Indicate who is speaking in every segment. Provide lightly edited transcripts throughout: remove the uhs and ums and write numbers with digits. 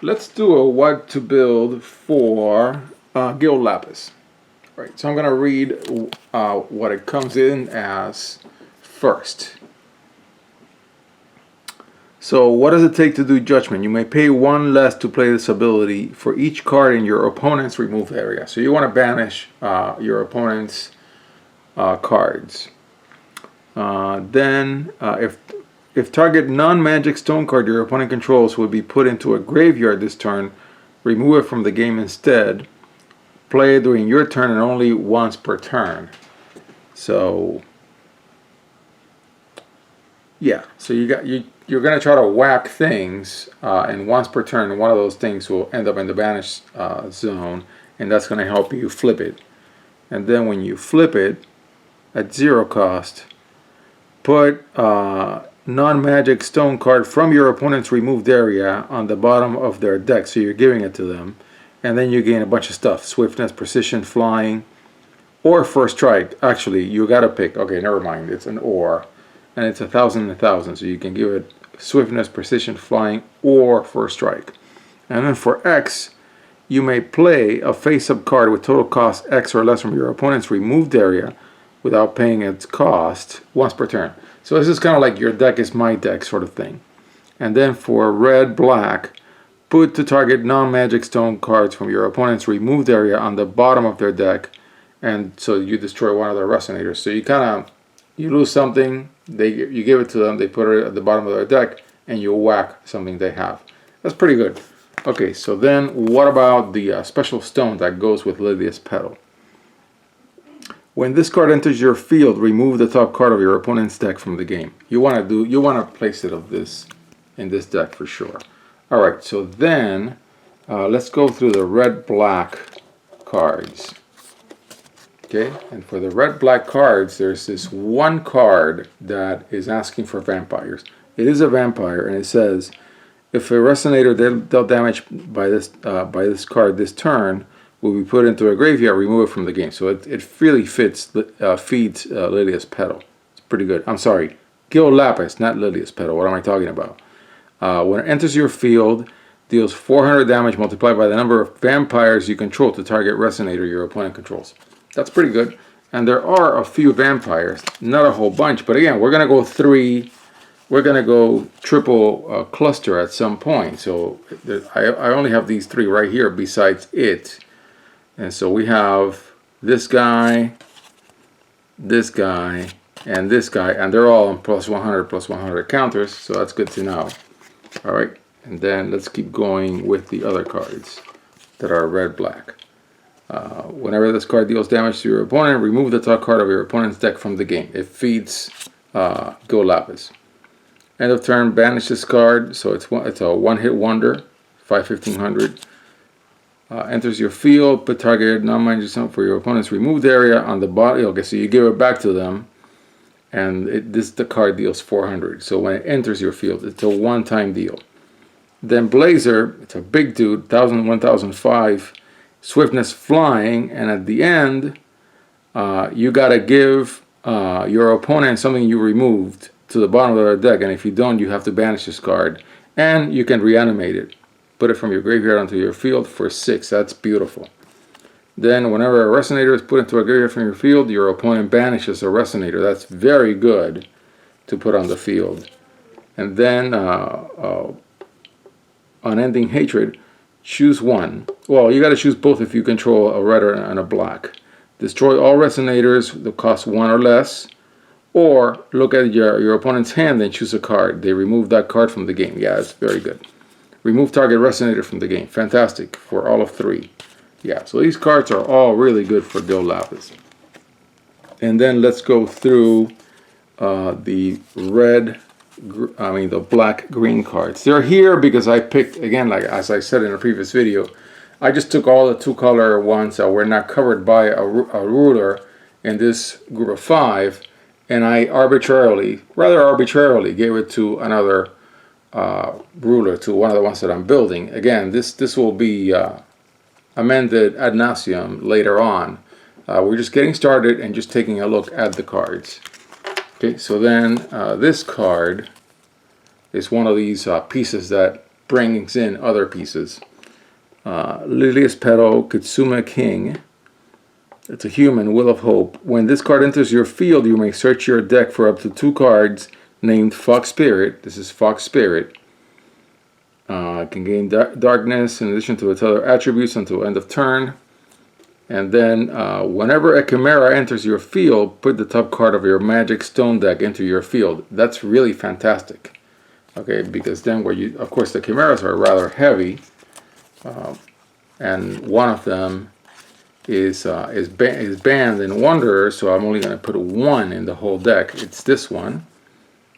Speaker 1: let's do a what to build for Gill Lapis. All right, so I'm going to read what it comes in as first. So what does it take to do Judgment? You may pay one less to play this ability for each card in your opponent's removed area. So you want to banish your opponent's cards. Then if target non-magic stone card your opponent controls would be put into a graveyard this turn, remove it from the game instead. Play it during your turn and only once per turn. So yeah, so you're gonna try to whack things, and once per turn, one of those things will end up in the banish zone, and that's gonna help you flip it. And then when you flip it at 0 cost, put non-magic stone card from your opponent's removed area on the bottom of their deck, so you're giving it to them, and then you gain a bunch of stuff: swiftness, precision, flying, or first strike. Actually, you gotta pick. Okay, never mind. It's an or, and it's 1,000 and 1,000, so you can give it swiftness, precision, flying, or first strike. And then for X, you may play a face-up card with total cost X or less from your opponent's removed area without paying its cost once per turn. So this is kind of like your deck is my deck sort of thing. And then for red, black, put to target non-magic stone cards from your opponent's removed area on the bottom of their deck, and so you destroy one of their resonators. So you lose something, you give it to them, they put it at the bottom of their deck, and you whack something they have. That's pretty good. Okay, so then what about the special stone that goes with Lilia's Petal? When this card enters your field, remove the top card of your opponent's deck from the game. You want to place it in this deck for sure. All right, so then let's go through the red-black cards. Okay, and for the red-black cards, there's this one card that is asking for vampires. It is a vampire, and it says, if a resonator dealt damage by this card this turn, will be put into a graveyard, remove it from the game. So it really feeds Lilia's Petal. It's pretty good. I'm sorry, Gill Lapis, not Lilia's Petal. What am I talking about? When it enters your field, deals 400 damage multiplied by the number of vampires you control to target resonator your opponent controls. That's pretty good. And there are a few vampires, not a whole bunch, but again, we're gonna go triple cluster at some point. So I only have these 3 right here besides it. And so we have this guy, and this guy, and they're all on plus 100 counters, so that's good to know. All right, and then let's keep going with the other cards that are red-black. Whenever this card deals damage to your opponent, remove the top card of your opponent's deck from the game. It feeds Gill Lapis. End of turn, banish this card, so it's a one-hit wonder, 5/1500. Enters your field, put targeted non-magic stone for your opponent's removed area on the bottom. Okay, so you give it back to them, and the card deals 400. So when it enters your field, it's a one-time deal. Then Blazer, it's a big dude, 1,000, 1,005, swiftness, flying, and at the end, you gotta give your opponent something you removed to the bottom of their deck, and if you don't, you have to banish this card, and you can reanimate it. Put it from your graveyard onto your field for 6. That's beautiful. Then whenever a resonator is put into a graveyard from your field, your opponent banishes a resonator. That's very good to put on the field. And then Unending Hatred, choose one. Well, you got to choose both if you control a red and a black. Destroy all resonators that cost 1 or less, or look at your opponent's hand and choose a card. They remove that card from the game. Yeah, it's very good. Remove target resonator from the game. Fantastic for all of 3. Yeah, so these cards are all really good for Gill Lapis. And then let's go through the black-green cards. They're here because I picked, again, like as I said in a previous video, I just took all the 2-color ones that were not covered by a ruler in this group of 5, and I rather arbitrarily, gave it to another ruler, to one of the ones that I'm building. Again, this will be amended ad nauseum later on. We're just getting started and just taking a look at the cards. Okay, so then this card is one of these pieces that brings in other pieces. Lilius Petal, Kitsuma King. It's a human, Will of Hope. When this card enters your field, you may search your deck for up to 2 cards named Fox Spirit. This is Fox Spirit. It can gain darkness in addition to its other attributes until end of turn. And then whenever a Chimera enters your field, put the top card of your Magic Stone deck into your field. That's really fantastic. Okay, because then of course the Chimeras are rather heavy. And one of them is banned in Wanderer, so I'm only going to put 1 in the whole deck. It's this one.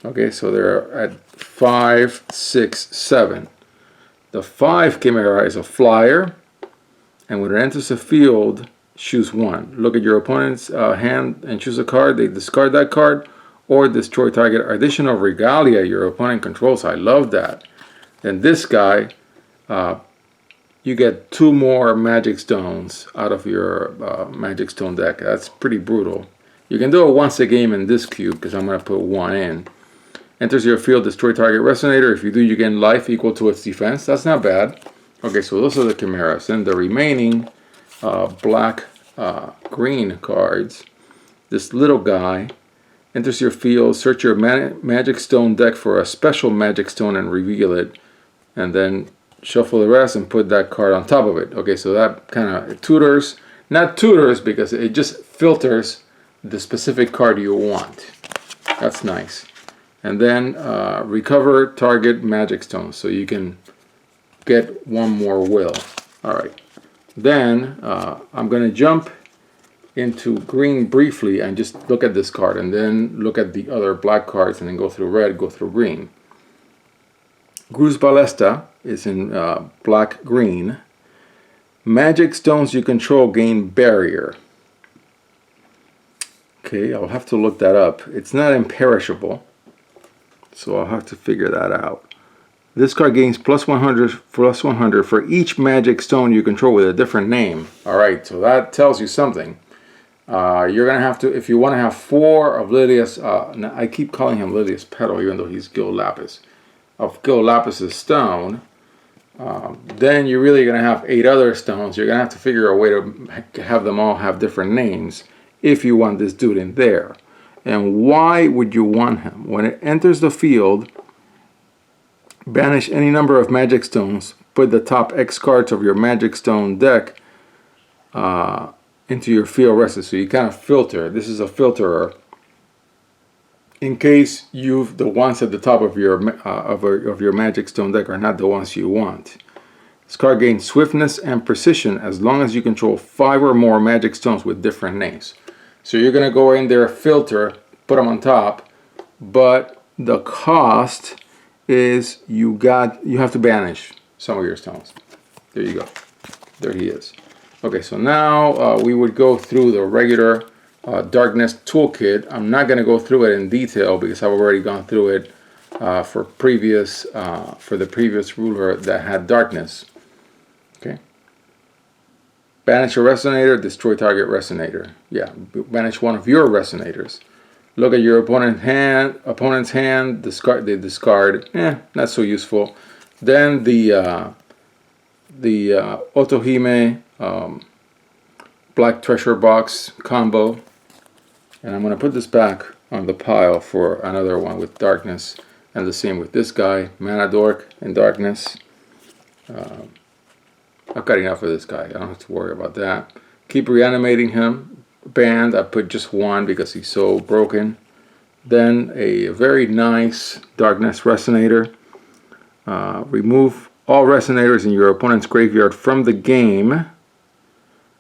Speaker 1: Okay, so they're at 5, 6, 7. The 5 Chimera is a flyer, and when it enters the field, choose 1. Look at your opponent's hand and choose a card. They discard that card, or destroy target additional regalia your opponent controls. I love that. And this guy, you get 2 more Magic Stones out of your Magic Stone deck. That's pretty brutal. You can do it once a game in this cube, because I'm going to put 1 in. Enters your field, destroy target Resonator. If you do, you gain life equal to its defense. That's not bad. Okay, so those are the Chimeras. And the remaining black-green cards. This little guy enters your field, search your Magic Stone deck for a special Magic Stone and reveal it. And then shuffle the rest and put that card on top of it. Okay, so that kind of tutors, not tutors because it just filters the specific card you want. That's nice. And then recover target Magic Stones, so you can get 1 more will. All right. Then I'm going to jump into green briefly and just look at this card, and then look at the other black cards, and then go through red, go through green. Gruz Ballesta is in black-green. Magic Stones you control gain barrier. Okay, I'll have to look that up. It's not imperishable, so I'll have to figure that out. This card gains +100 for each Magic Stone you control with a different name. Alright, so that tells you something. You're going to have to, if you want to have 4 of Lilius, I keep calling him Lilius Petal even though he's Gill Lapis, of Gill Lapis's stone, then you're really going to have 8 other stones. You're going to have to figure a way to have them all have different names if you want this dude in there. And why would you want him? When it enters the field, banish any number of Magic Stones, put the top X cards of your Magic Stone deck into your field rested. So you kind of filter. This is a filterer. In case the ones at the top of your Magic Stone deck are not the ones you want. This card gains swiftness and precision as long as you control 5 or more Magic Stones with different names. So you're going to go in there, filter, put them on top, but the cost is you have to banish some of your stones. There you go. There he is. Okay, so now we would go through the regular darkness toolkit. I'm not going to go through it in detail because I've already gone through it for the previous ruler that had darkness. Okay. Banish a resonator, destroy target resonator. Yeah, banish one of your resonators. Look at your opponent's hand, discard. They discard. Not so useful. Then the Otohime Black Treasure Box combo. And I'm going to put this back on the pile for another one with darkness. And the same with this guy, Mana Dork in darkness. I've got enough of this guy. I don't have to worry about that. Keep reanimating him. Banned. I put just 1 because he's so broken. Then a very nice darkness resonator. Remove all resonators in your opponent's graveyard from the game.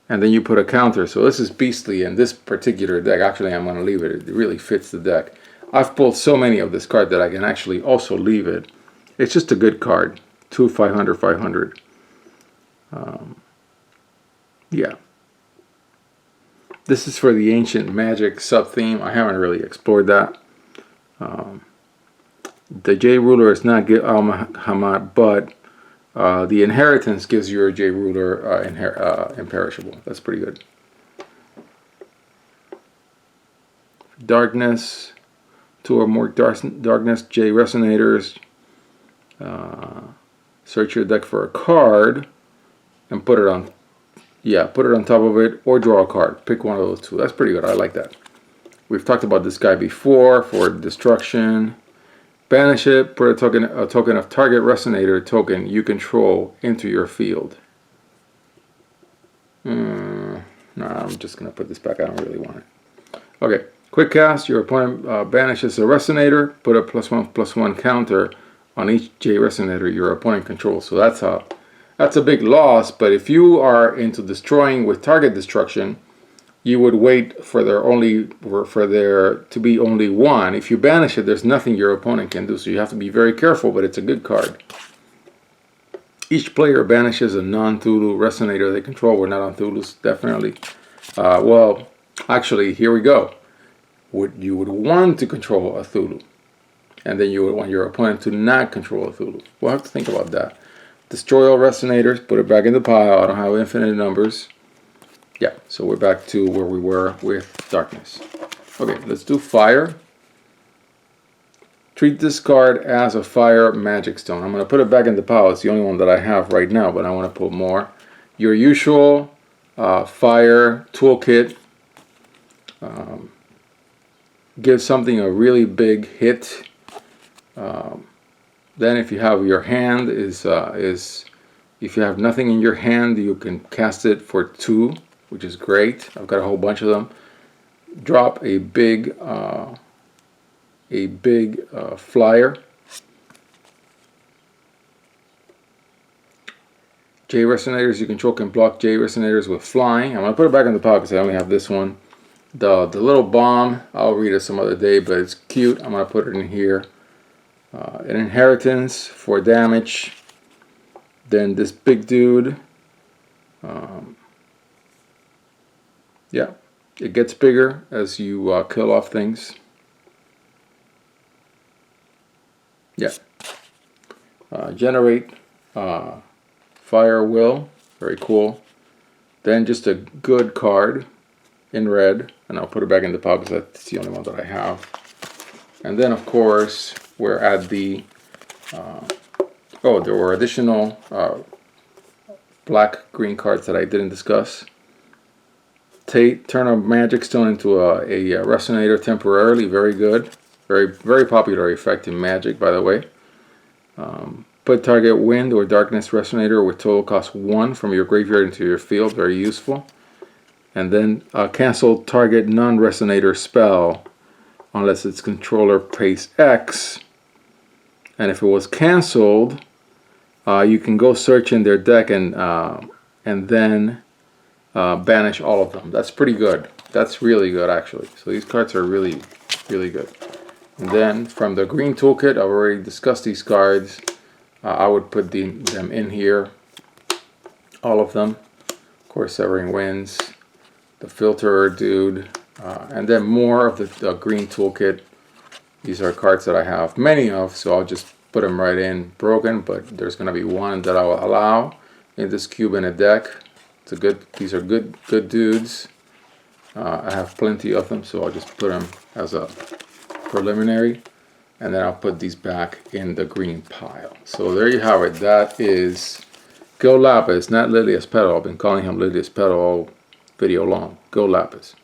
Speaker 1: And then you put a counter. So this is beastly in this particular deck. Actually, I'm going to leave it. It really fits the deck. I've pulled so many of this card that I can actually also leave it. It's just a good card. 2 500 500. Yeah. This is for the Ancient Magic sub-theme. I haven't really explored that. The J Ruler is not Al-Hamad, but the Inheritance gives your J Ruler imperishable. That's pretty good. Darkness. 2 or more darkness J Resonators. search your deck for a card and put it on, put it on top of it, or draw a card. Pick one of those two. That's pretty good. I like that. We've talked about this guy before for destruction. Banish it, put a token of target resonator token you control into your field. No, I'm just going to put this back. I don't really want it. Okay, quick cast. Your opponent banishes a resonator. Put a +1/+1 counter on each J resonator your opponent controls. So that's a big loss. But if you are into destroying with target destruction, you would wait for there to be only one. If you banish it, there's nothing your opponent can do. So you have to be very careful, but it's a good card. Each player banishes a non-Thulu resonator they control. We're not on Thulus, definitely. Well, actually, here we go. You would want to control a Thulu. And then you would want your opponent to not control a Thulu. We'll have to think about that. Destroy all resonators, put it back in the pile. I don't have infinite numbers. Yeah, so we're back to where we were with darkness. Okay, let's do fire. Treat this card as a fire magic stone. I'm going to put it back in the pile. It's the only one that I have right now, but I want to put more. Your usual fire toolkit. Give something a really big hit. Then if you have your hand if you have nothing in your hand, you can cast it for 2. Which is great. I've got a whole bunch of them. Drop a big flyer. J resonators you control can block J resonators with flying. I'm gonna put it back in the pile because I only have this one. The little bomb, I'll read it some other day, but it's cute. I'm gonna put it in here. An inheritance for damage. Then this big dude. Yeah, it gets bigger as you kill off things. Yeah. Generate Fire Will. Very cool. Then just a good card in red. And I'll put it back in the pile because that's the only one that I have. And then, of course, we're at the... there were additional black-green cards that I didn't discuss. Turn a magic stone into a resonator temporarily. Very good. Very popular effect in Magic, by the way. Put target wind or darkness resonator with total cost 1 from your graveyard into your field. Very useful. And then cancel target non-resonator spell unless its controller pays X. And if it was canceled, you can go search in their deck and then banish all of them. That's pretty good. That's really good, actually. So these cards are really, really good. And then from the green toolkit, I've already discussed these cards. I would put them in here. All of them. Of course, Severing Winds, the Filterer dude, and then more of the green toolkit. These are cards that I have many of, so I'll just put them right in broken, but there's going to be one that I will allow in this cube in a deck. These are good dudes. I have plenty of them, so I'll just put them as a preliminary, and then I'll put these back in the green pile. So there you have it. That is Gill Lapis, not Lilia's Petal. I've been calling him Lilia's Petal all video long. Gill Lapis.